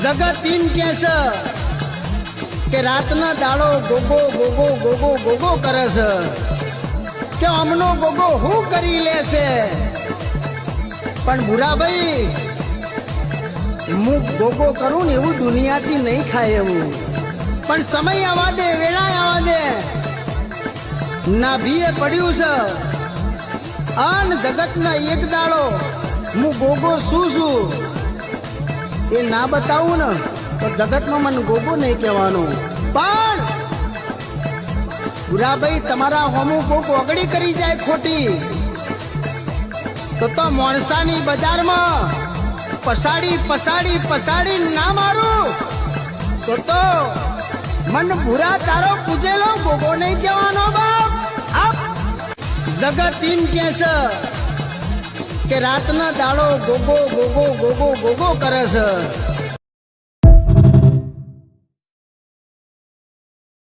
જગત ઈમ કે છે કે રાતના દાડો ગોગો ગોગો ગોગો ગોગો કરે છે કે અમનો ગોગો હું કરી લે છે પણ ભૂરાભાઈ હું ગોગો કરું ને એવું દુનિયાથી નહીં ખાય એવું પણ સમય આવવા દે વેળા આવવા દે નાભીએ પડ્યું છે અન જગતના એક દાડો હું ગોગો શું છું એ ના બતાવું ને તો જગતમાં મને ગોગો નહીં કહેવાનું પણ ભૂરાભાઈ તમારા હોમું કોક ઓગળી કરી જાય ખોટી તો મોણસાની બજારમાં પસાડી પસાડી પસાડી ના મારું તો મન ભૂરા તારો પૂજેલો ગોગો નહીં કહેવાનો બાપ આપ જગત ઈમ કે છે કે રાતના દાડો ગોગો ગોગો ગોગો ગોગો કરે છે